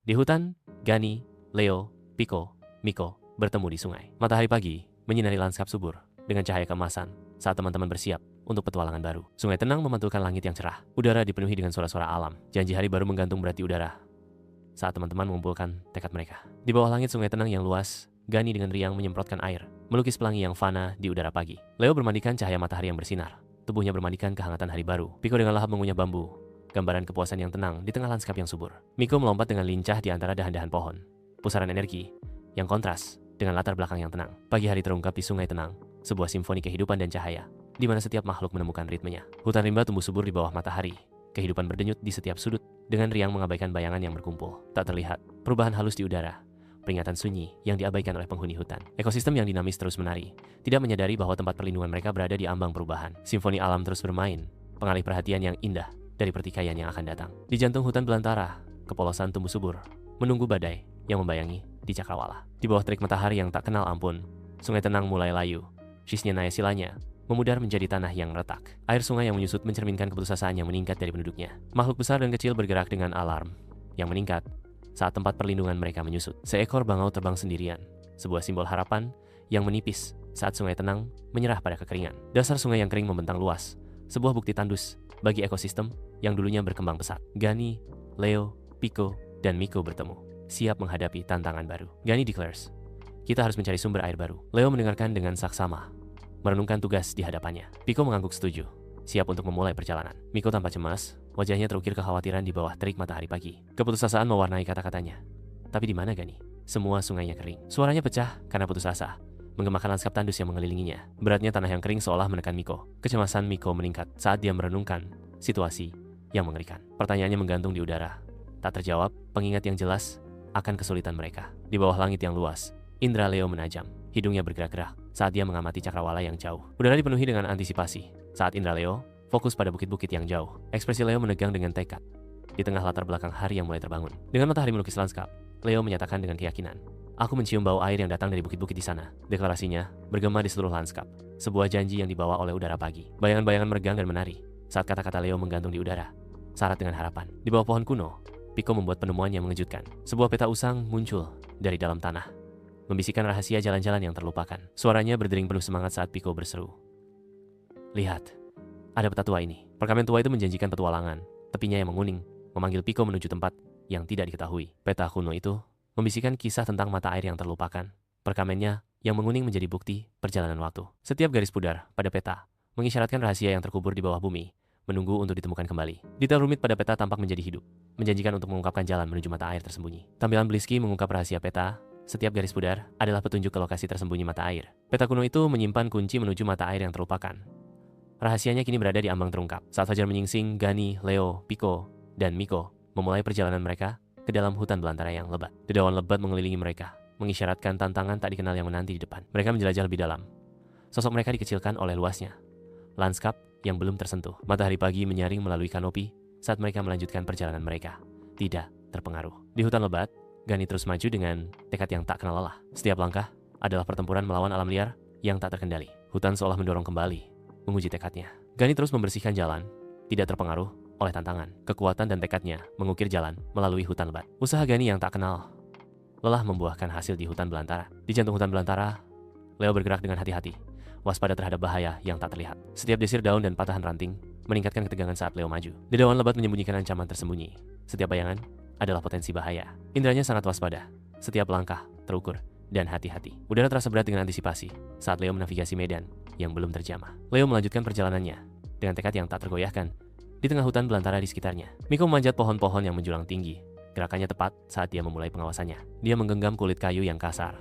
Di hutan, Gani, Leo, Pico, Miko bertemu di sungai. Matahari pagi menyinari lanskap subur dengan cahaya keemasan saat teman-teman bersiap untuk petualangan baru. Sungai tenang memantulkan langit yang cerah. Udara dipenuhi dengan suara-suara alam. Janji hari baru menggantung berat di udara saat teman-teman mengumpulkan tekad mereka. Di bawah langit sungai tenang yang luas, Gani dengan riang menyemprotkan air, melukis pelangi yang fana di udara pagi. Leo bermandikan cahaya matahari yang bersinar. Tubuhnya bermandikan kehangatan hari baru. Pico dengan lahap mengunyah bambu, gambaran kepuasan yang tenang di tengah lanskap yang subur. Miko melompat dengan lincah di antara dahan-dahan pohon. Pusaran energi yang kontras dengan latar belakang yang tenang. Pagi hari terungkap di sungai tenang, sebuah simfoni kehidupan dan cahaya, di mana setiap makhluk menemukan ritmenya. Hutan rimba tumbuh subur di bawah matahari. Kehidupan berdenyut di setiap sudut, dengan riang mengabaikan bayangan yang berkumpul. Tak terlihat, perubahan halus di udara, peringatan sunyi yang diabaikan oleh penghuni hutan. Ekosistem yang dinamis terus menari, tidak menyadari bahwa tempat perlindungan mereka berada di ambang perubahan. Simfoni alam terus bermain, pengalih perhatian yang indah dari pertikaian yang akan datang. Di jantung hutan belantara, kepolosan tumbuh subur, menunggu badai yang membayangi di cakrawala. Di bawah terik matahari yang tak kenal ampun, sungai tenang mulai layu. Sisnya naya silanya memudar menjadi tanah yang retak. Air sungai yang menyusut mencerminkan keputusasaan yang meningkat dari penduduknya. Makhluk besar dan kecil bergerak dengan alarm yang meningkat saat tempat perlindungan mereka menyusut. Seekor bangau terbang sendirian, sebuah simbol harapan yang menipis saat sungai tenang menyerah pada kekeringan. Dasar sungai yang kering membentang luas, sebuah bukti tandus bagi ekosistem yang dulunya berkembang pesat. Gani, Leo, Pico, dan Miko bertemu, siap menghadapi tantangan baru. Gani declares, kita harus mencari sumber air baru. Leo mendengarkan dengan saksama, merenungkan tugas di hadapannya. Pico mengangguk setuju, siap untuk memulai perjalanan. Miko tampak cemas, wajahnya terukir kekhawatiran di bawah terik matahari pagi. Keputusasaan mewarnai kata-katanya. Tapi di mana Gani? Semua sungainya kering. Suaranya pecah karena putus asa, menggemakan lanskap tandus yang mengelilinginya. Beratnya tanah yang kering seolah menekan Miko. Kecemasan Miko meningkat saat dia merenungkan situasi yang mengerikan. Pertanyaannya menggantung di udara, tak terjawab, pengingat yang jelas akan kesulitan mereka. Di bawah langit yang luas, indra Leo menajam. Hidungnya bergerak-gerak saat dia mengamati cakrawala yang jauh. Udara dipenuhi dengan antisipasi saat indra Leo fokus pada bukit-bukit yang jauh. Ekspresi Leo menegang dengan tekad di tengah latar belakang hari yang mulai terbangun. Dengan matahari melukis lanskap, Leo menyatakan dengan keyakinan, aku mencium bau air yang datang dari bukit-bukit di sana. Deklarasinya bergema di seluruh lanskap, sebuah janji yang dibawa oleh udara pagi. Bayangan-bayangan meregang dan menari saat kata-kata Leo menggantung di udara, syarat dengan harapan. Di bawah pohon kuno, Pico membuat penemuan yang mengejutkan. Sebuah peta usang muncul dari dalam tanah, membisikkan rahasia jalan-jalan yang terlupakan. Suaranya berdering penuh semangat saat Pico berseru, lihat, ada peta tua ini. Perkamen tua itu menjanjikan petualangan. Tepinya yang menguning memanggil Pico menuju tempat yang tidak diketahui. Peta kuno itu membisikkan kisah tentang mata air yang terlupakan. Perkamennya yang menguning menjadi bukti perjalanan waktu. Setiap garis pudar pada peta mengisyaratkan rahasia yang terkubur di bawah bumi, menunggu untuk ditemukan kembali. Detail rumit pada peta tampak menjadi hidup, menjanjikan untuk mengungkapkan jalan menuju mata air tersembunyi. Tampilan Blisky mengungkap rahasia peta. Setiap garis pudar adalah petunjuk ke lokasi tersembunyi mata air. Peta kuno itu menyimpan kunci menuju mata air yang terlupakan. Rahasianya kini berada di ambang terungkap. Saat fajar menyingsing, Gani, Leo, Pico, dan Miko memulai perjalanan mereka ke dalam hutan belantara yang lebat. Dedaunan lebat mengelilingi mereka, mengisyaratkan tantangan tak dikenal yang menanti di depan. Mereka menjelajah lebih dalam. Sosok mereka dikecilkan oleh luasnya lanskap yang belum tersentuh. Matahari pagi menyaring melalui kanopi saat mereka melanjutkan perjalanan mereka, tidak terpengaruh. Di hutan lebat, Gani terus maju dengan tekad yang tak kenal lelah. Setiap langkah adalah pertempuran melawan alam liar yang tak terkendali. Hutan seolah mendorong kembali, menguji tekadnya. Gani terus membersihkan jalan, tidak terpengaruh oleh tantangan. Kekuatan dan tekadnya mengukir jalan melalui hutan lebat. Usaha Gani yang tak kenal lelah membuahkan hasil di hutan belantara. Di jantung hutan belantara, Leo bergerak dengan hati-hati, waspada terhadap bahaya yang tak terlihat. Setiap desir daun dan patahan ranting meningkatkan ketegangan saat Leo maju. Dedaunan lebat menyembunyikan ancaman tersembunyi. Setiap bayangan adalah potensi bahaya. Indranya sangat waspada. Setiap langkah terukur dan hati-hati. Udara terasa berat dengan antisipasi saat Leo menavigasi medan yang belum terjamah. Leo melanjutkan perjalanannya dengan tekad yang tak tergoyahkan di tengah hutan belantara di sekitarnya. Miko memanjat pohon-pohon yang menjulang tinggi. Gerakannya tepat saat dia memulai pengawasannya. Dia menggenggam kulit kayu yang kasar,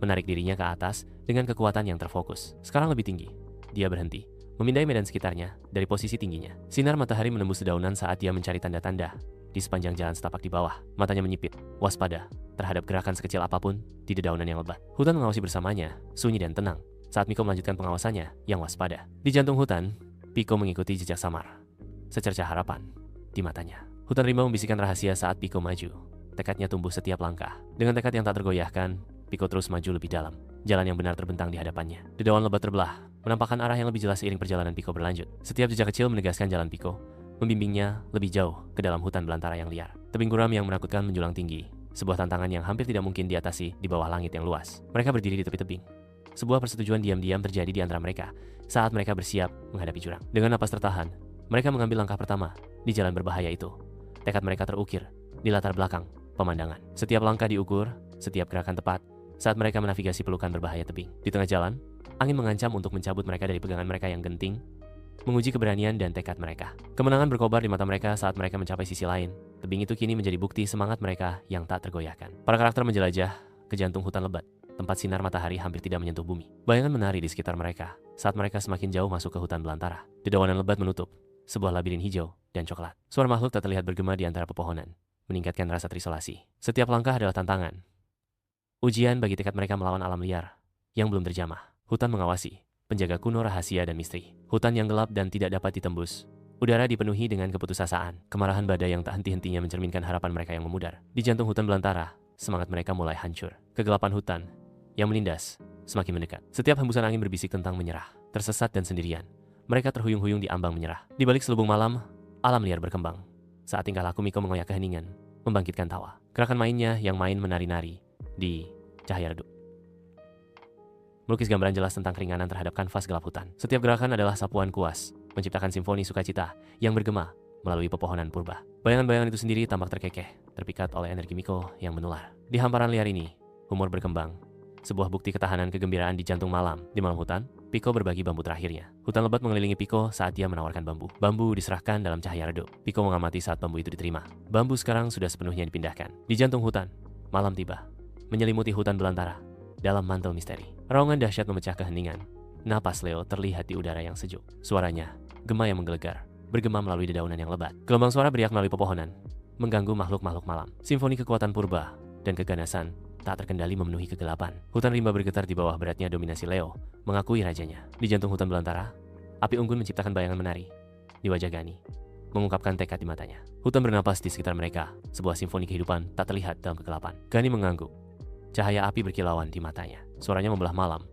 menarik dirinya ke atas dengan kekuatan yang terfokus. Sekarang lebih tinggi. Dia berhenti, memindai medan sekitarnya dari posisi tingginya. Sinar matahari menembus dedaunan saat dia mencari tanda-tanda di sepanjang jalan setapak di bawah. Matanya menyipit, waspada terhadap gerakan sekecil apapun di dedaunan yang lebat. Hutan mengawasi bersamanya, sunyi dan tenang saat Miko melanjutkan pengawasannya yang waspada. Di jantung hutan, Pico mengikuti jejak samar, secercah harapan di matanya. Hutan rimba membisikkan rahasia saat Pico maju. Tekadnya tumbuh setiap langkah. Dengan tekad yang tak tergoyahkan, Pico terus maju lebih dalam. Jalan yang benar terbentang di hadapannya. Dedaunan lebat terbelah, menampakkan arah yang lebih jelas seiring perjalanan Pico berlanjut. Setiap jejak kecil menegaskan jalan Pico, membimbingnya lebih jauh ke dalam hutan belantara yang liar. Tebing curam yang menakutkan menjulang tinggi, sebuah tantangan yang hampir tidak mungkin diatasi di bawah langit yang luas. Mereka berdiri di tepi tebing. Sebuah persetujuan diam-diam terjadi di antara mereka saat mereka bersiap menghadapi jurang. Dengan napas tertahan, mereka mengambil langkah pertama di jalan berbahaya itu. Tekad mereka terukir di latar belakang pemandangan. Setiap langkah diukur, setiap gerakan tepat saat mereka menavigasi pelukan berbahaya tebing. Di tengah jalan, angin mengancam untuk mencabut mereka dari pegangan mereka yang genting, menguji keberanian dan tekad mereka. Kemenangan berkobar di mata mereka saat mereka mencapai sisi lain. Tebing itu kini menjadi bukti semangat mereka yang tak tergoyahkan. Para karakter menjelajah ke jantung hutan lebat, tempat sinar matahari hampir tidak menyentuh bumi. Bayangan menari di sekitar mereka saat mereka semakin jauh masuk ke hutan belantara. Dedaunan lebat menutup sebuah labirin hijau dan coklat. Suara makhluk tak terlihat bergema di antara pepohonan, meningkatkan rasa terisolasi. Setiap langkah adalah tantangan. Ujian bagi tekad mereka melawan alam liar yang belum terjamah. Hutan mengawasi, penjaga kuno rahasia dan misteri. Hutan yang gelap dan tidak dapat ditembus. Udara dipenuhi dengan keputusasaan. Kemarahan badai yang tak henti-hentinya mencerminkan harapan mereka yang memudar. Di jantung hutan belantara, semangat mereka mulai hancur. Kegelapan hutan yang menindas semakin mendekat. Setiap hembusan angin berbisik tentang menyerah, tersesat dan sendirian. Mereka terhuyung-huyung di ambang menyerah. Di balik selubung malam, alam liar berkembang. Saat tingkah laku Miko mengoyak keheningan, membangkitkan tawa. Gerakan mainnya yang main menari-nari di cahaya redup melukis gambaran jelas tentang keringanan terhadap kanvas gelap hutan. Setiap gerakan adalah sapuan kuas, menciptakan simfoni sukacita yang bergema melalui pepohonan purba. Bayangan-bayangan itu sendiri tampak terkekeh, terpikat oleh energi Miko yang menular. Di hamparan liar ini, humor berkembang, sebuah bukti ketahanan kegembiraan di jantung malam. Di malam hutan, Piko berbagi bambu terakhirnya. Hutan lebat mengelilingi Piko saat dia menawarkan bambu. Bambu diserahkan dalam cahaya redup. Piko mengamati saat bambu itu diterima. Bambu sekarang sudah sepenuhnya dipindahkan. Di jantung hutan, malam tiba, menyelimuti hutan belantara dalam mantel misteri. Raungan dahsyat memecah keheningan. Napas Leo terlihat di udara yang sejuk. Suaranya, gema yang menggelegar, bergema melalui dedaunan yang lebat. Gelombang suara beriak melalui pepohonan, mengganggu makhluk-makhluk malam. Simfoni kekuatan purba dan keganasan tak terkendali memenuhi kegelapan. Hutan rimba bergetar di bawah beratnya dominasi Leo, mengakui rajanya. Di jantung hutan belantara, api unggun menciptakan bayangan menari. Di wajah Gani, mengungkapkan tekad di matanya. Hutan bernapas di sekitar mereka, sebuah simfoni kehidupan tak terlihat dalam kegelapan. Gani mengangguk. Cahaya api berkilauan di matanya. Suaranya membelah malam.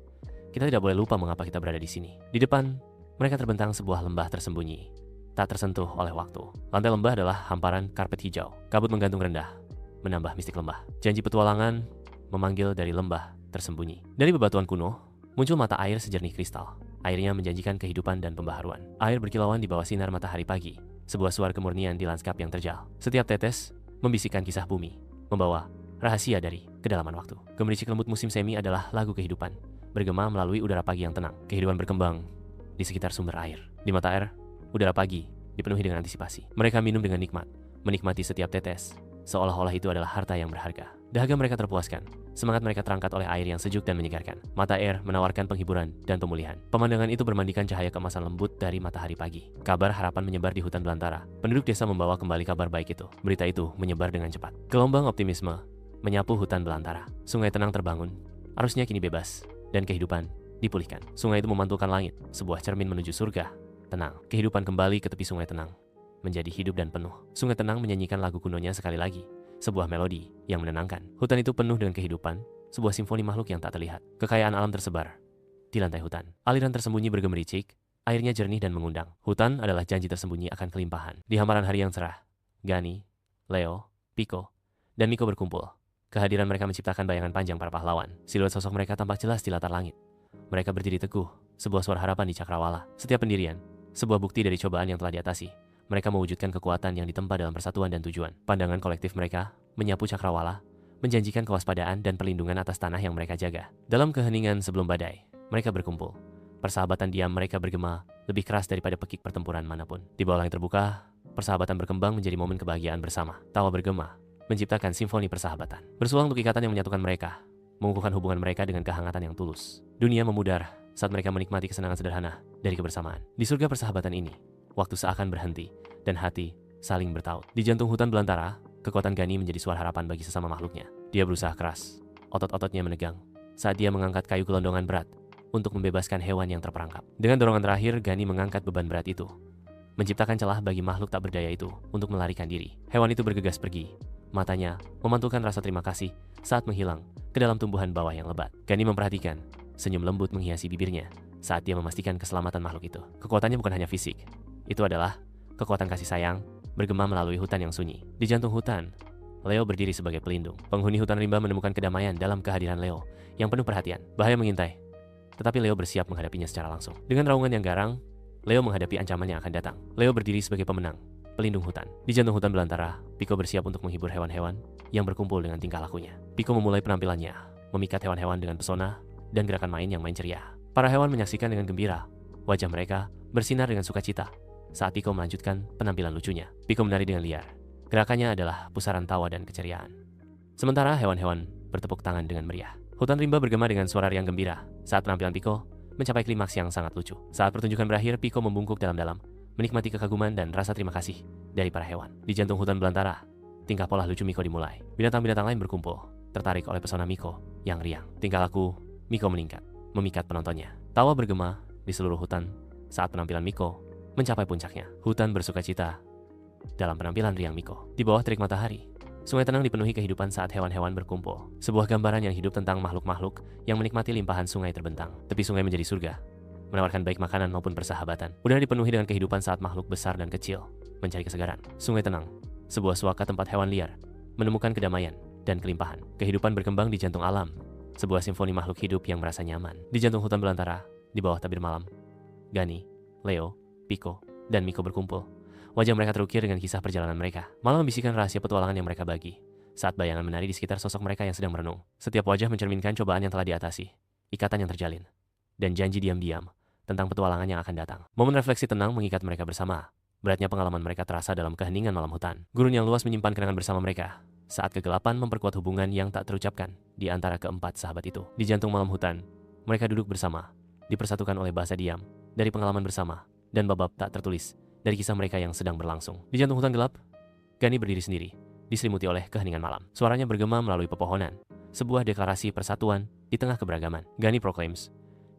Kita tidak boleh lupa mengapa kita berada di sini. Di depan, mereka terbentang sebuah lembah tersembunyi, tak tersentuh oleh waktu. Lantai lembah adalah hamparan karpet hijau. Kabut menggantung rendah, menambah mistik lembah. Janji petualangan memanggil dari lembah tersembunyi. Dari bebatuan kuno, muncul mata air sejernih kristal. Airnya menjanjikan kehidupan dan pembaharuan. Air berkilauan di bawah sinar matahari pagi. Sebuah suara kemurnian di lanskap yang terjal. Setiap tetes membisikkan kisah bumi, membawa rahasia dari kedalaman waktu. Gemericik lembut musim semi adalah lagu kehidupan, bergema melalui udara pagi yang tenang. Kehidupan berkembang di sekitar sumber air. Di mata air, udara pagi dipenuhi dengan antisipasi. Mereka minum dengan nikmat, menikmati setiap tetes, seolah-olah itu adalah harta yang berharga. Dahaga mereka terpuaskan, semangat mereka terangkat oleh air yang sejuk dan menyegarkan. Mata air menawarkan penghiburan dan pemulihan. Pemandangan itu bermandikan cahaya keemasan lembut dari matahari pagi. Kabar harapan menyebar di hutan belantara. Penduduk desa membawa kembali kabar baik itu. Berita itu menyebar dengan cepat. Gelombang optimisme menyapu hutan belantara. Sungai tenang terbangun, arusnya kini bebas, dan kehidupan dipulihkan. Sungai itu memantulkan langit, sebuah cermin menuju surga. Tenang, kehidupan kembali ke tepi sungai tenang, menjadi hidup dan penuh. Sungai tenang menyanyikan lagu kunonya sekali lagi, sebuah melodi yang menenangkan. Hutan itu penuh dengan kehidupan, sebuah simfoni makhluk yang tak terlihat. Kekayaan alam tersebar di lantai hutan. Aliran tersembunyi bergemericik, airnya jernih dan mengundang. Hutan adalah janji tersembunyi akan kelimpahan. Di hamparan hari yang cerah, Gani, Leo, Piko, dan Miko berkumpul. Kehadiran mereka menciptakan bayangan panjang para pahlawan. Siluet sosok mereka tampak jelas di latar langit. Mereka berdiri teguh, sebuah suara harapan di cakrawala. Setiap pendirian, sebuah bukti dari cobaan yang telah diatasi. Mereka mewujudkan kekuatan yang ditempa dalam persatuan dan tujuan. Pandangan kolektif mereka menyapu cakrawala, menjanjikan kewaspadaan dan perlindungan atas tanah yang mereka jaga. Dalam keheningan sebelum badai, mereka berkumpul. Persahabatan diam mereka bergema lebih keras daripada pekik pertempuran manapun. Di bawah langit terbuka, persahabatan berkembang menjadi momen kebahagiaan bersama. Tawa bergema, menciptakan simfoni persahabatan. Bersulang untuk ikatan yang menyatukan mereka, mengukuhkan hubungan mereka dengan kehangatan yang tulus. Dunia memudar saat mereka menikmati kesenangan sederhana dari kebersamaan. Di surga persahabatan ini, waktu seakan berhenti dan hati saling bertaut. Di jantung hutan belantara, kekuatan Gani menjadi suara harapan bagi sesama makhluknya. Dia berusaha keras, otot-ototnya menegang saat dia mengangkat kayu gelondongan berat untuk membebaskan hewan yang terperangkap. Dengan dorongan terakhir, Gani mengangkat beban berat itu, menciptakan celah bagi makhluk tak berdaya itu untuk melarikan diri. Hewan itu bergegas pergi. Matanya memantulkan rasa terima kasih saat menghilang ke dalam tumbuhan bawah yang lebat. Gani memperhatikan, senyum lembut menghiasi bibirnya saat dia memastikan keselamatan makhluk itu. Kekuatannya bukan hanya fisik, itu adalah kekuatan kasih sayang bergema melalui hutan yang sunyi. Di jantung hutan, Leo berdiri sebagai pelindung. Penghuni hutan rimba menemukan kedamaian dalam kehadiran Leo yang penuh perhatian. Bahaya mengintai, tetapi Leo bersiap menghadapinya secara langsung. Dengan raungan yang garang, Leo menghadapi ancaman yang akan datang. Leo berdiri sebagai pemenang, pelindung hutan. Di jantung hutan belantara, Pico bersiap untuk menghibur hewan-hewan yang berkumpul dengan tingkah lakunya. Pico memulai penampilannya, memikat hewan-hewan dengan pesona dan gerakan main yang main ceria. Para hewan menyaksikan dengan gembira. Wajah mereka bersinar dengan sukacita saat Pico melanjutkan penampilan lucunya. Pico menari dengan liar. Gerakannya adalah pusaran tawa dan keceriaan. Sementara hewan-hewan bertepuk tangan dengan meriah. Hutan rimba bergema dengan suara riang gembira saat penampilan Pico mencapai klimaks yang sangat lucu. Saat pertunjukan berakhir, Pico membungkuk dalam-dalam, menikmati kekaguman dan rasa terima kasih dari para hewan. Di jantung hutan belantara, tingkah pola lucu Miko dimulai. Binatang-binatang lain berkumpul, tertarik oleh pesona Miko yang riang. Tingkah laku Miko meningkat, memikat penontonnya. Tawa bergema di seluruh hutan saat penampilan Miko mencapai puncaknya. Hutan bersukacita dalam penampilan riang Miko. Di bawah terik matahari, sungai tenang dipenuhi kehidupan saat hewan-hewan berkumpul. Sebuah gambaran yang hidup tentang makhluk-makhluk yang menikmati limpahan sungai terbentang. Tepi sungai menjadi surga, menawarkan baik makanan maupun persahabatan. Udara dipenuhi dengan kehidupan saat makhluk besar dan kecil mencari kesegaran. Sungai tenang, sebuah suaka tempat hewan liar menemukan kedamaian dan kelimpahan. Kehidupan berkembang di jantung alam, sebuah simfoni makhluk hidup yang merasa nyaman. Di jantung hutan belantara, di bawah tabir malam, Gani, Leo, Pico, dan Miko berkumpul. Wajah mereka terukir dengan kisah perjalanan mereka. Malam membisikkan rahasia petualangan yang mereka bagi. Saat bayangan menari di sekitar sosok mereka yang sedang merenung. Setiap wajah mencerminkan cobaan yang telah diatasi, ikatan yang terjalin, dan janji diam-diam tentang petualangan yang akan datang. Momen refleksi tenang mengikat mereka bersama. Beratnya pengalaman mereka terasa dalam keheningan malam hutan. Gurun yang luas menyimpan kenangan bersama mereka. Saat kegelapan memperkuat hubungan yang tak terucapkan di antara keempat sahabat itu. Di jantung malam hutan, mereka duduk bersama, dipersatukan oleh bahasa diam dari pengalaman bersama dan bab-bab tak tertulis dari kisah mereka yang sedang berlangsung. Di jantung hutan gelap, Gani berdiri sendiri, diselimuti oleh keheningan malam. Suaranya bergema melalui pepohonan, sebuah deklarasi persatuan di tengah keberagaman. Gani proclaims,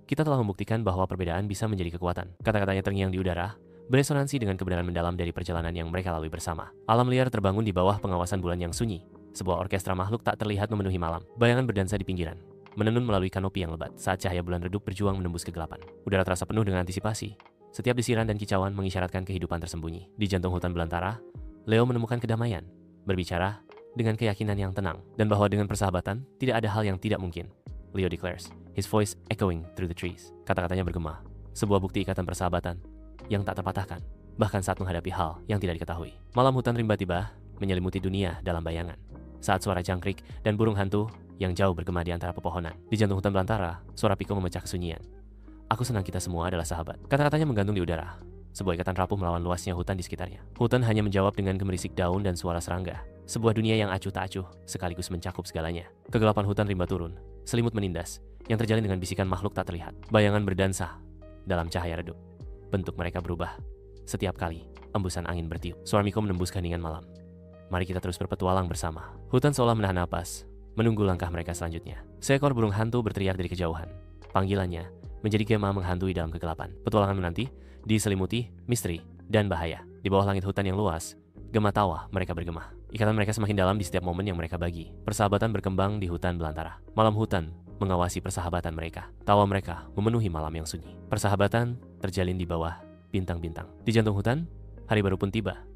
"Kita telah membuktikan bahwa perbedaan bisa menjadi kekuatan." Kata-katanya terngiang di udara, beresonansi dengan kebenaran mendalam dari perjalanan yang mereka lalui bersama. Alam liar terbangun di bawah pengawasan bulan yang sunyi. Sebuah orkestra makhluk tak terlihat memenuhi malam. Bayangan berdansa di pinggiran, menenun melalui kanopi yang lebat saat cahaya bulan redup berjuang menembus kegelapan. Udara terasa penuh dengan antisipasi. Setiap desiran dan kicauan mengisyaratkan kehidupan tersembunyi. Di jantung hutan belantara, Leo menemukan kedamaian, berbicara dengan keyakinan yang tenang, dan bahwa dengan persahabatan, tidak ada hal yang tidak mungkin. Leo declares, his voice echoing through the trees. Kata-katanya bergema, sebuah bukti ikatan persahabatan yang tak terpatahkan, bahkan saat menghadapi hal yang tidak diketahui. Malam hutan rimba tiba, menyelimuti dunia dalam bayangan. Saat suara jangkrik dan burung hantu yang jauh bergema di antara pepohonan. Di jantung hutan belantara, suara Pico memecah kesunyian. "Aku senang kita semua adalah sahabat." Kata-katanya menggantung di udara, sebuah ikatan rapuh melawan luasnya hutan di sekitarnya. Hutan hanya menjawab dengan gemerisik daun dan suara serangga. Sebuah dunia yang acuh tak acuh, sekaligus mencakup segalanya. Kegelapan hutan rimba turun, selimut menindas, yang terjalin dengan bisikan makhluk tak terlihat. Bayangan berdansa dalam cahaya redup. Bentuk mereka berubah setiap kali embusan angin bertiup. Suara Miko menembus keheningan malam. Mari kita terus berpetualang bersama. Hutan seolah menahan napas, menunggu langkah mereka selanjutnya. Seekor burung hantu berteriak dari kejauhan. Panggilannya menjadi gema menghantui dalam kegelapan. Petualangan menanti diselimuti misteri dan bahaya. Di bawah langit hutan yang luas, gema tawa mereka bergema. Ikatan mereka semakin dalam di setiap momen yang mereka bagi. Persahabatan berkembang di hutan belantara. Malam hutan mengawasi persahabatan mereka. Tawa mereka memenuhi malam yang sunyi. Persahabatan terjalin di bawah bintang-bintang. Di jantung hutan, hari baru pun tiba,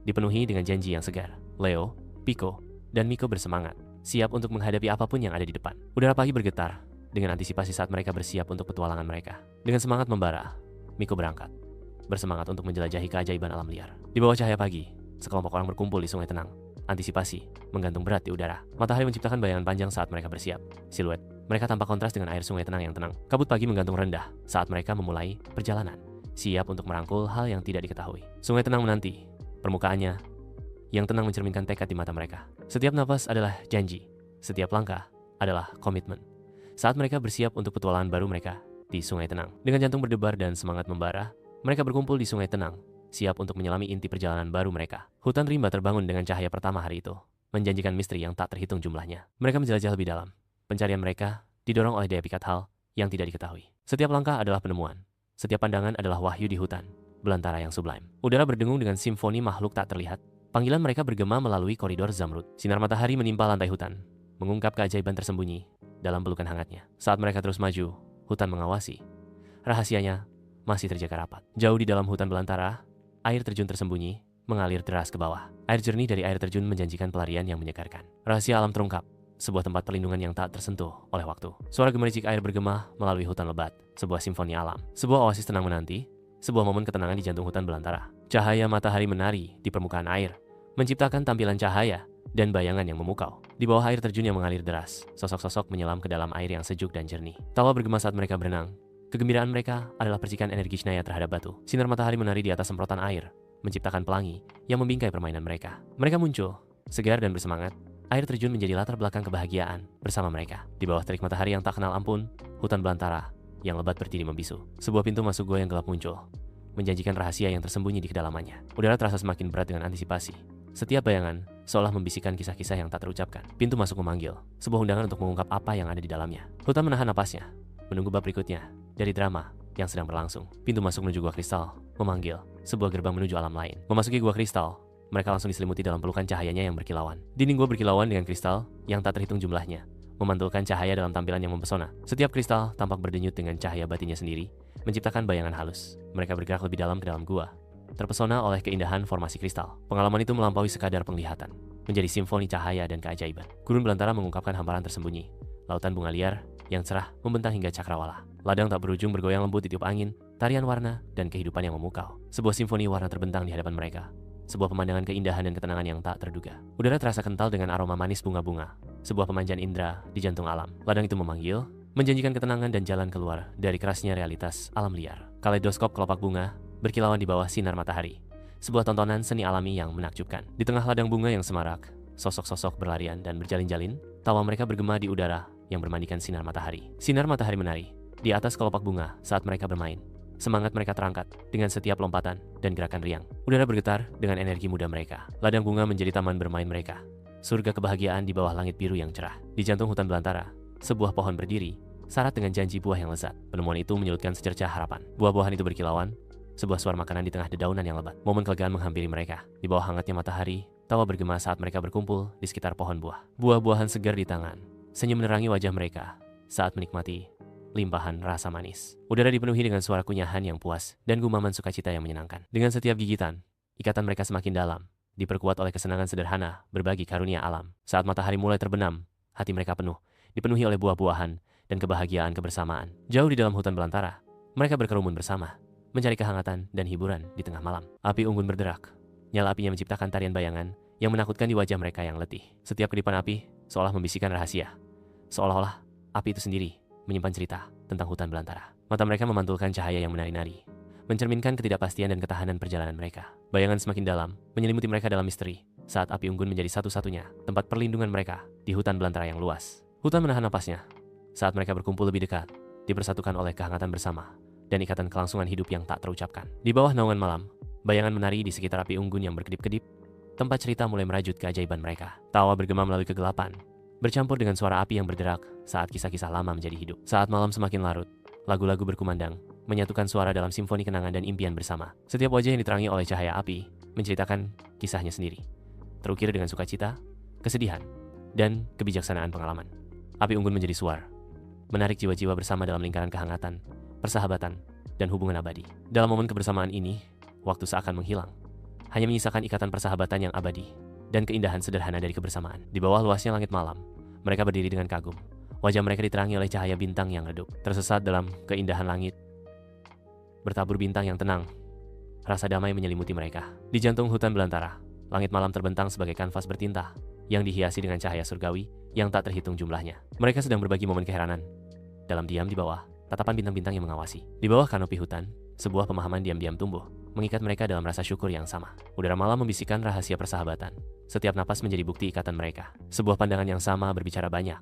dipenuhi dengan janji yang segar. Leo, Pico, dan Miko bersemangat, siap untuk menghadapi apapun yang ada di depan. Udara pagi bergetar dengan antisipasi saat mereka bersiap untuk petualangan mereka. Dengan semangat membara, Miko berangkat, bersemangat untuk menjelajahi keajaiban alam liar. Di bawah cahaya pagi, sekelompok orang berkumpul di sungai tenang. Antisipasi menggantung berat di udara. Matahari menciptakan bayangan panjang saat mereka bersiap. Siluet mereka tampak kontras dengan air sungai tenang yang tenang. Kabut pagi menggantung rendah saat mereka memulai perjalanan, siap untuk merangkul hal yang tidak diketahui. Sungai tenang menanti. Permukaannya yang tenang mencerminkan tekad di mata mereka. Setiap nafas adalah janji. Setiap langkah adalah komitmen. Saat mereka bersiap untuk petualangan baru mereka di sungai tenang. Dengan jantung berdebar dan semangat membara, mereka berkumpul di sungai tenang, siap untuk menyelami inti perjalanan baru mereka. Hutan rimba terbangun dengan cahaya pertama hari itu, menjanjikan misteri yang tak terhitung jumlahnya. Mereka menjelajah lebih dalam. Pencarian mereka didorong oleh daya pikat hal yang tidak diketahui. Setiap langkah adalah penemuan. Setiap pandangan adalah wahyu di hutan belantara yang sublime. Udara berdengung dengan simfoni makhluk tak terlihat. Panggilan mereka bergema melalui koridor zamrud. Sinar matahari menimpa lantai hutan, mengungkap keajaiban tersembunyi dalam pelukan hangatnya. Saat mereka terus maju, hutan mengawasi. Rahasianya masih terjaga rapat. Jauh di dalam hutan belantara, air terjun tersembunyi mengalir deras ke bawah. Air jernih dari air terjun menjanjikan pelarian yang menyegarkan. Rahasia alam terungkap, sebuah tempat perlindungan yang tak tersentuh oleh waktu. Suara gemericik air bergema melalui hutan lebat, sebuah simfoni alam. Sebuah oasis tenang menanti, sebuah momen ketenangan di jantung hutan belantara. Cahaya matahari menari di permukaan air, menciptakan tampilan cahaya dan bayangan yang memukau. Di bawah air terjun yang mengalir deras, sosok-sosok menyelam ke dalam air yang sejuk dan jernih. Tawa bergema saat mereka berenang. Kegembiraan mereka adalah percikan energi Shnaya terhadap batu. Sinar matahari menari di atas semprotan air, menciptakan pelangi yang membingkai permainan mereka. Mereka muncul, segar dan bersemangat. Air terjun menjadi latar belakang kebahagiaan bersama mereka. Di bawah terik matahari yang tak kenal ampun, hutan belantara yang lebat berdiri membisu. Sebuah pintu masuk gua yang gelap muncul, menjanjikan rahasia yang tersembunyi di kedalamannya. Udara terasa semakin berat dengan antisipasi. Setiap bayangan seolah membisikkan kisah-kisah yang tak terucapkan. Pintu masuk memanggil, sebuah undangan untuk mengungkap apa yang ada di dalamnya. Hutan menahan napasnya, menunggu bab berikutnya dari drama yang sedang berlangsung. Pintu masuk menuju gua kristal memanggil, sebuah gerbang menuju alam lain. Memasuki gua kristal, mereka langsung diselimuti dalam pelukan cahayanya yang berkilauan. Dinding gua berkilauan dengan kristal yang tak terhitung jumlahnya, memantulkan cahaya dalam tampilan yang mempesona. Setiap kristal tampak berdenyut dengan cahaya batinnya sendiri, menciptakan bayangan halus. Mereka bergerak lebih dalam ke dalam gua, terpesona oleh keindahan formasi kristal. Pengalaman itu melampaui sekadar penglihatan, menjadi simfoni cahaya dan keajaiban. Gurun belantara mengungkapkan hamparan tersembunyi. Lautan bunga liar yang cerah membentang hingga cakrawala. Ladang tak berujung bergoyang lembut ditiup angin, tarian warna, dan kehidupan yang memukau. Sebuah simfoni warna terbentang di hadapan mereka. Sebuah pemandangan keindahan dan ketenangan yang tak terduga. Udara terasa kental dengan aroma manis bunga-bunga. Sebuah pemanjaan indera di jantung alam. Ladang itu memanggil, menjanjikan ketenangan dan jalan keluar dari kerasnya realitas alam liar. Kaleidoskop kelopak bunga berkilauan di bawah sinar matahari. Sebuah tontonan seni alami yang menakjubkan. Di tengah ladang bunga yang semarak, sosok-sosok berlarian dan berjalin-jalin. Tawa mereka bergema di udara yang bermandikan sinar matahari. Sinar matahari menari di atas kelopak bunga saat mereka bermain. Semangat mereka terangkat dengan setiap lompatan dan gerakan riang. Udara bergetar dengan energi muda mereka. Ladang bunga menjadi taman bermain mereka. Surga kebahagiaan di bawah langit biru yang cerah. Di jantung hutan belantara, sebuah pohon berdiri, syarat dengan janji buah yang lezat. Penemuan itu menyulitkan secercah harapan. Buah-buahan itu berkilauan, sebuah suara makanan di tengah dedaunan yang lebat. Momen kelegaan menghampiri mereka. Di bawah hangatnya matahari, tawa bergema saat mereka berkumpul di sekitar pohon buah. Buah-buahan segar di tangan, senyum menerangi wajah mereka saat menikmati limpahan rasa manis. Udara dipenuhi dengan suara kunyahan yang puas dan gumaman sukacita yang menyenangkan. Dengan setiap gigitan, ikatan mereka semakin dalam, diperkuat oleh kesenangan sederhana berbagi karunia alam. Saat matahari mulai terbenam, hati mereka penuh, dipenuhi oleh buah-buahan dan kebahagiaan kebersamaan. Jauh di dalam hutan belantara, mereka berkerumun bersama, mencari kehangatan dan hiburan di tengah malam. Api unggun berderak. Nyala apinya menciptakan tarian bayangan yang menakutkan di wajah mereka yang letih. Setiap kedipan api seolah membisikkan rahasia. Seolah-olah api itu sendiri menyimpan cerita tentang hutan belantara. Mata mereka memantulkan cahaya yang menari-nari, mencerminkan ketidakpastian dan ketahanan perjalanan mereka. Bayangan semakin dalam, menyelimuti mereka dalam misteri, saat api unggun menjadi satu-satunya tempat perlindungan mereka di hutan belantara yang luas. Hutan menahan napasnya, saat mereka berkumpul lebih dekat, dipersatukan oleh kehangatan bersama, dan ikatan kelangsungan hidup yang tak terucapkan. Di bawah naungan malam, bayangan menari di sekitar api unggun yang berkedip-kedip, tempat cerita mulai merajut keajaiban mereka. Tawa bergema melalui kegelapan, bercampur dengan suara api yang berderak saat kisah-kisah lama menjadi hidup. Saat malam semakin larut, lagu-lagu berkumandang, menyatukan suara dalam simfoni kenangan dan impian bersama. Setiap wajah yang diterangi oleh cahaya api menceritakan kisahnya sendiri, terukir dengan sukacita, kesedihan, dan kebijaksanaan pengalaman. Api unggun menjadi suar, menarik jiwa-jiwa bersama dalam lingkaran kehangatan, persahabatan, dan hubungan abadi. Dalam momen kebersamaan ini, waktu seakan menghilang, hanya menyisakan ikatan persahabatan yang abadi dan keindahan sederhana dari kebersamaan. Di bawah luasnya langit malam, mereka berdiri dengan kagum. Wajah mereka diterangi oleh cahaya bintang yang redup. Tersesat dalam keindahan langit, bertabur bintang yang tenang, rasa damai menyelimuti mereka. Di jantung hutan belantara, langit malam terbentang sebagai kanvas bertinta yang dihiasi dengan cahaya surgawi yang tak terhitung jumlahnya. Mereka sedang berbagi momen keheranan dalam diam di bawah tatapan bintang-bintang yang mengawasi. Di bawah kanopi hutan, sebuah pemahaman diam-diam tumbuh, mengikat mereka dalam rasa syukur yang sama. Udara malam membisikkan rahasia persahabatan. Setiap napas menjadi bukti ikatan mereka. Sebuah pandangan yang sama berbicara banyak.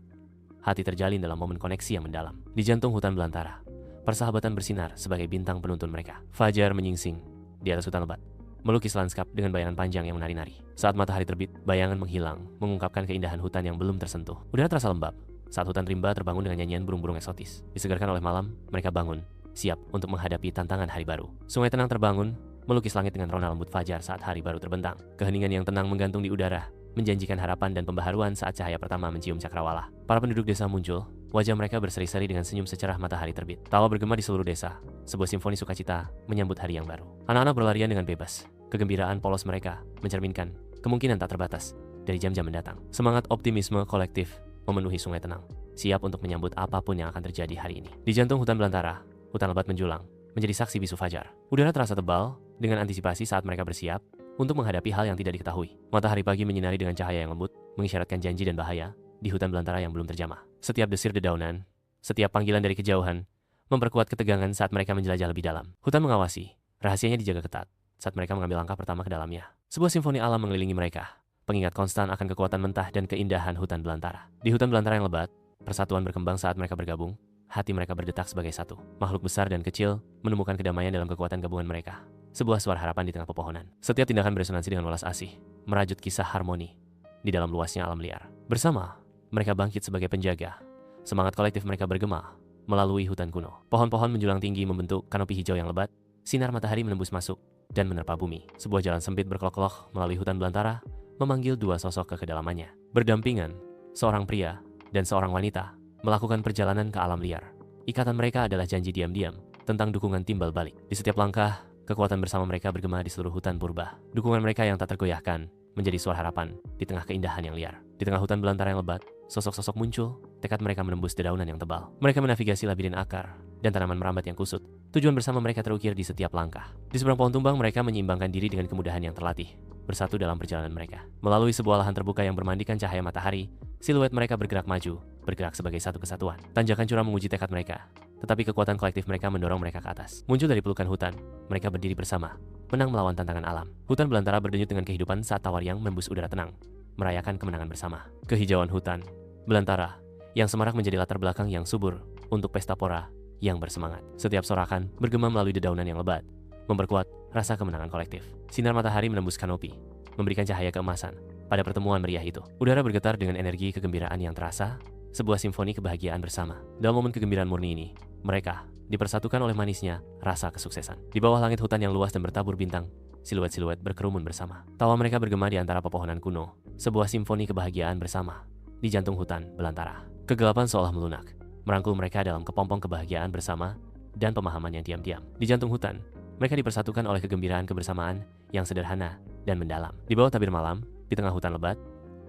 Hati terjalin dalam momen koneksi yang mendalam. Di jantung hutan belantara, persahabatan bersinar sebagai bintang penuntun mereka. Fajar menyingsing di atas hutan lebat, melukis lanskap dengan bayangan panjang yang menari-nari. Saat matahari terbit, bayangan menghilang, mengungkapkan keindahan hutan yang belum tersentuh. Udara terasa lembab saat hutan rimba terbangun dengan nyanyian burung-burung eksotis. Disegarkan oleh malam, mereka bangun, siap untuk menghadapi tantangan hari baru. Sungai tenang terbangun, melukis langit dengan rona lembut fajar saat hari baru terbentang. Keheningan yang tenang menggantung di udara, menjanjikan harapan dan pembaharuan saat cahaya pertama mencium cakrawala. Para penduduk desa muncul, wajah mereka berseri-seri dengan senyum secerah matahari terbit. Tawa bergema di seluruh desa, sebuah simfoni sukacita menyambut hari yang baru. Anak-anak berlarian dengan bebas, Kegembiraan polos mereka mencerminkan kemungkinan tak terbatas dari jam-jam mendatang. Semangat optimisme kolektif memenuhi Sungai Tenang, siap untuk menyambut apapun yang akan terjadi hari ini. Di jantung hutan belantara, hutan lebat menjulang, menjadi saksi bisu fajar. Udara terasa tebal dengan antisipasi saat mereka bersiap untuk menghadapi hal yang tidak diketahui. Matahari pagi menyinari dengan cahaya yang lembut, mengisyaratkan janji dan bahaya di hutan belantara yang belum terjamah. Setiap desir dedaunan, setiap panggilan dari kejauhan, memperkuat ketegangan saat mereka menjelajah lebih dalam. Hutan mengawasi, rahasianya dijaga ketat saat mereka mengambil langkah pertama ke dalamnya. Sebuah simfoni alam mengelilingi mereka, pengingat konstan akan kekuatan mentah dan keindahan hutan belantara. Di hutan belantara yang lebat, persatuan berkembang saat mereka bergabung. Hati mereka berdetak sebagai satu. Makhluk besar dan kecil menemukan kedamaian dalam kekuatan gabungan mereka. Sebuah suara harapan di tengah pepohonan. Setiap tindakan beresonansi dengan welas asih, merajut kisah harmoni di dalam luasnya alam liar. Bersama, mereka bangkit sebagai penjaga. Semangat kolektif mereka bergema melalui hutan kuno. Pohon-pohon menjulang tinggi membentuk kanopi hijau yang lebat. Sinar matahari menembus masuk dan menerpa bumi. Sebuah jalan sempit berkelok-kelok melalui hutan belantara memanggil dua sosok ke kedalamannya. Berdampingan, seorang pria dan seorang wanita melakukan perjalanan ke alam liar. Ikatan mereka adalah janji diam-diam tentang dukungan timbal balik. Di setiap langkah, kekuatan bersama mereka bergema di seluruh hutan purba. Dukungan mereka yang tak tergoyahkan menjadi suara harapan di tengah keindahan yang liar. Di tengah hutan belantara yang lebat, sosok-sosok muncul, tekad mereka menembus dedaunan yang tebal. Mereka menavigasi labirin akar dan tanaman merambat yang kusut. Tujuan bersama mereka terukir di setiap langkah. Di seberang pohon tumbang, mereka menyeimbangkan diri dengan kemudahan yang terlatih, bersatu dalam perjalanan mereka. Melalui sebuah lahan terbuka yang bermandikan cahaya matahari, siluet mereka bergerak maju, bergerak sebagai satu kesatuan. Tanjakan curam menguji tekad mereka, tetapi kekuatan kolektif mereka mendorong mereka ke atas. Muncul dari pelukan hutan, mereka berdiri bersama, menang melawan tantangan alam. Hutan belantara berdenyut dengan kehidupan saat tawar yang membus udara tenang, merayakan kemenangan bersama. Kehijauan hutan belantara yang semarak menjadi latar belakang yang subur untuk pesta pora yang bersemangat. Setiap sorakan bergema melalui dedaunan yang lebat, memperkuat rasa kemenangan kolektif. Sinar matahari menembus kanopi, memberikan cahaya keemasan pada pertemuan meriah itu. Udara bergetar dengan energi kegembiraan yang terasa, sebuah simfoni kebahagiaan bersama. Dalam momen kegembiraan murni ini, mereka dipersatukan oleh manisnya rasa kesuksesan. Di bawah langit hutan yang luas dan bertabur bintang, siluet-siluet berkerumun bersama. Tawa mereka bergema di antara pepohonan kuno, sebuah simfoni kebahagiaan bersama. Di jantung hutan belantara, kegelapan seolah melunak, merangkul mereka dalam kepompong kebahagiaan bersama dan pemahaman yang diam-diam. Di jantung hutan, mereka dipersatukan oleh kegembiraan kebersamaan yang sederhana dan mendalam. Di bawah tabir malam, di tengah hutan lebat,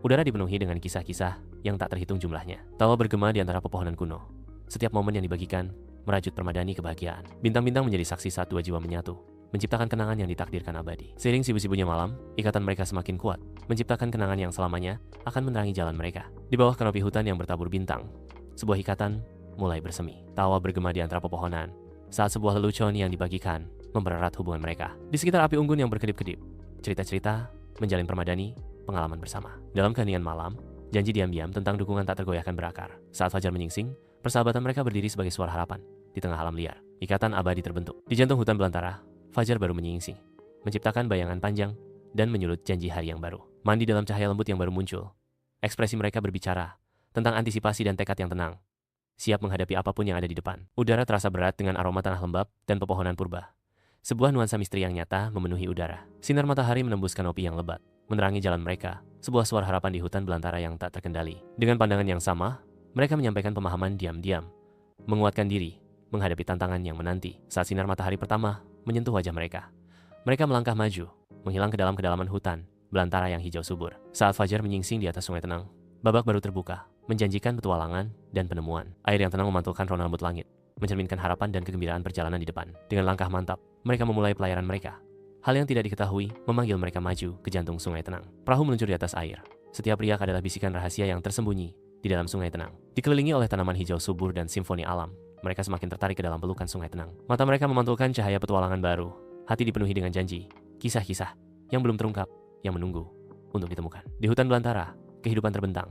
udara dipenuhi dengan kisah-kisah yang tak terhitung jumlahnya. Tawa bergema di antara pepohonan kuno. Setiap momen yang dibagikan merajut permadani kebahagiaan. Bintang-bintang menjadi saksi saat dua jiwa menyatu, menciptakan kenangan yang ditakdirkan abadi. Seiring sibu-sibunya malam, ikatan mereka semakin kuat, menciptakan kenangan yang selamanya akan menerangi jalan mereka. Di bawah kanopi hutan yang bertabur bintang, sebuah ikatan mulai bersemi. Tawa bergema di antara pepohonan saat sebuah lelucon yang dibagikan mempererat hubungan mereka. Di sekitar api unggun yang berkedip-kedip, cerita-cerita menjalin permadani pengalaman bersama. Dalam keheningan malam, janji diam-diam tentang dukungan tak tergoyahkan berakar. Saat fajar menyingsing, persahabatan mereka berdiri sebagai suara harapan di tengah alam liar. Ikatan abadi terbentuk. Di jantung hutan belantara, fajar baru menyingsing, menciptakan bayangan panjang dan menyulut janji hari yang baru. Mandi dalam cahaya lembut yang baru muncul, ekspresi mereka berbicara tentang antisipasi dan tekad yang tenang, siap menghadapi apapun yang ada di depan. Udara terasa berat dengan aroma tanah lembab dan pepohonan purba. Sebuah nuansa misteri yang nyata memenuhi udara. Sinar matahari menembus kanopi yang lebat, menerangi jalan mereka, sebuah suara harapan di hutan belantara yang tak terkendali. Dengan pandangan yang sama, mereka menyampaikan pemahaman diam-diam, menguatkan diri, menghadapi tantangan yang menanti. Saat sinar matahari pertama menyentuh wajah mereka, mereka melangkah maju, menghilang ke dalam kedalaman hutan belantara yang hijau subur. Saat fajar menyingsing di atas sungai tenang, babak baru terbuka, menjanjikan petualangan dan penemuan. Air yang tenang memantulkan rona lembut langit, mencerminkan harapan dan kegembiraan perjalanan di depan. Dengan langkah mantap, mereka memulai pelayaran mereka. Hal yang tidak diketahui memanggil mereka maju ke jantung sungai tenang. Perahu meluncur di atas air. Setiap riak adalah bisikan rahasia yang tersembunyi di dalam sungai tenang. Dikelilingi oleh tanaman hijau subur dan simfoni alam, mereka semakin tertarik ke dalam pelukan sungai tenang. Mata mereka memantulkan cahaya petualangan baru. Hati dipenuhi dengan janji, kisah-kisah yang belum terungkap, yang menunggu untuk ditemukan. Di hutan belantara, kehidupan terbentang,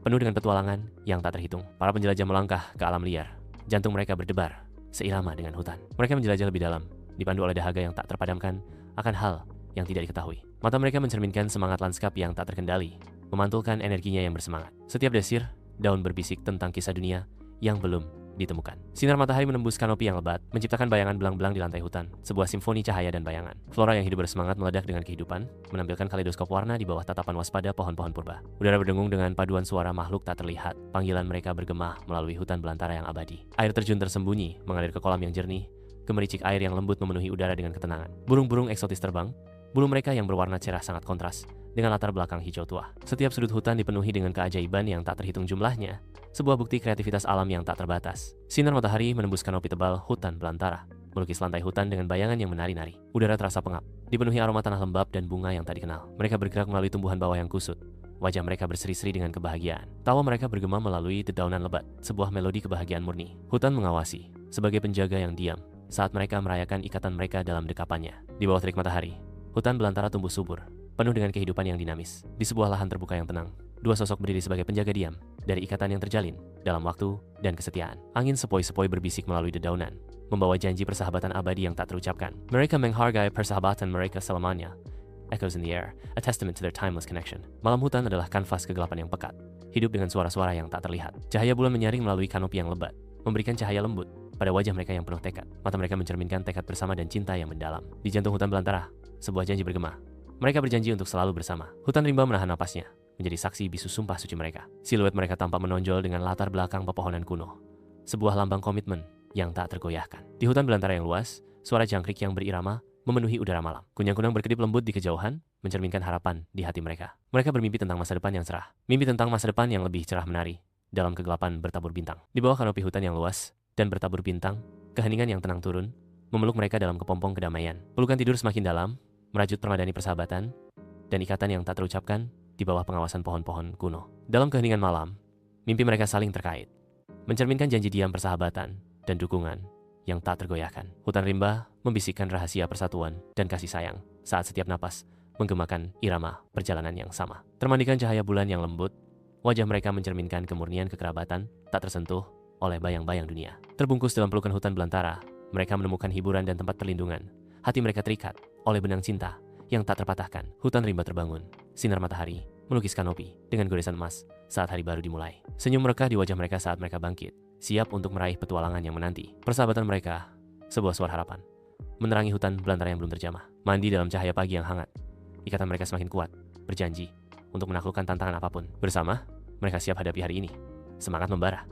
penuh dengan petualangan yang tak terhitung. Para penjelajah melangkah ke alam liar. Jantung mereka berdebar seirama dengan hutan. Mereka menjelajah lebih dalam, dipandu oleh dahaga yang tak terpadamkan akan hal yang tidak diketahui. Mata mereka mencerminkan semangat lanskap yang tak terkendali, memantulkan energinya yang bersemangat. Setiap desir, daun berbisik tentang kisah dunia yang belum ditemukan. Sinar matahari menembus kanopi yang lebat, menciptakan bayangan belang-belang di lantai hutan, sebuah simfoni cahaya dan bayangan. Flora yang hidup bersemangat meledak dengan kehidupan, menampilkan kaleidoskop warna di bawah tatapan waspada pohon-pohon purba. Udara berdengung dengan paduan suara makhluk tak terlihat. Panggilan mereka bergema melalui hutan belantara yang abadi. Air terjun tersembunyi mengalir ke kolam yang jernih. Gemericik air yang lembut memenuhi udara dengan ketenangan. Burung-burung eksotis terbang, Bulu mereka yang berwarna cerah sangat kontras dengan latar belakang hijau tua. Setiap sudut hutan dipenuhi dengan keajaiban yang tak terhitung jumlahnya, sebuah bukti kreativitas alam yang tak terbatas. Sinar matahari menembus kanopi tebal hutan belantara, melukis lantai hutan dengan bayangan yang menari-nari. Udara terasa pengap, dipenuhi aroma tanah lembab dan bunga yang tak dikenal. Mereka bergerak melalui tumbuhan bawah yang kusut. Wajah mereka berseri-seri dengan kebahagiaan. Tawa mereka bergema melalui dedaunan lebat, sebuah melodi kebahagiaan murni. Hutan mengawasi, sebagai penjaga yang diam, saat mereka merayakan ikatan mereka dalam dekapannya. Di bawah terik matahari, hutan belantara tumbuh subur, penuh dengan kehidupan yang dinamis. Di sebuah lahan terbuka yang tenang, dua sosok berdiri sebagai penjaga diam dari ikatan yang terjalin dalam waktu dan kesetiaan. Angin sepoi-sepoi berbisik melalui dedaunan, membawa janji persahabatan abadi yang tak terucapkan. Mereka menghargai persahabatan mereka selamanya. Echoes in the air, a testament to their timeless connection. Malam hutan adalah kanvas kegelapan yang pekat, hidup dengan suara-suara yang tak terlihat. Cahaya bulan menyaring melalui kanopi yang lebat, memberikan cahaya lembut pada wajah mereka yang penuh tekad. Mata mereka mencerminkan tekad bersama dan cinta yang mendalam. Di jantung hutan belantara, sebuah janji bergema. Mereka berjanji untuk selalu bersama. Hutan rimba menahan napasnya, menjadi saksi bisu sumpah suci mereka. Siluet mereka tampak menonjol dengan latar belakang pepohonan kuno. Sebuah lambang komitmen yang tak tergoyahkan. Di hutan belantara yang luas, suara jangkrik yang berirama memenuhi udara malam. Kunyang-kunyang berkedip lembut di kejauhan, mencerminkan harapan di hati mereka. Mereka bermimpi tentang masa depan yang cerah. Mimpi tentang masa depan yang lebih cerah menari dalam kegelapan bertabur bintang. Di bawah kanopi hutan yang luas dan bertabur bintang, keheningan yang tenang turun, memeluk mereka dalam kepompong kedamaian. Pelukan tidur semakin dalam, merajut permadani persahabatan, dan ikatan yang tak terucapkan di bawah pengawasan pohon-pohon kuno. Dalam keheningan malam, mimpi mereka saling terkait, mencerminkan janji diam persahabatan dan dukungan yang tak tergoyahkan. Hutan rimba membisikkan rahasia persatuan dan kasih sayang saat setiap napas menggemakan irama perjalanan yang sama. Termandikan cahaya bulan yang lembut, wajah mereka mencerminkan kemurnian kekerabatan tak tersentuh oleh bayang-bayang dunia. Terbungkus dalam pelukan hutan belantara, mereka menemukan hiburan dan tempat perlindungan. Hati mereka terikat oleh benang cinta yang tak terpatahkan. Hutan rimba terbangun, sinar matahari melukis kanopi dengan goresan emas saat hari baru dimulai. Senyum merekah di wajah mereka saat mereka bangkit, siap untuk meraih petualangan yang menanti. Persahabatan mereka, sebuah suara harapan, menerangi hutan belantara yang belum terjamah. Mandi dalam cahaya pagi yang hangat, ikatan mereka semakin kuat, berjanji untuk menaklukkan tantangan apapun. Bersama, mereka siap hadapi hari ini. Semangat membara.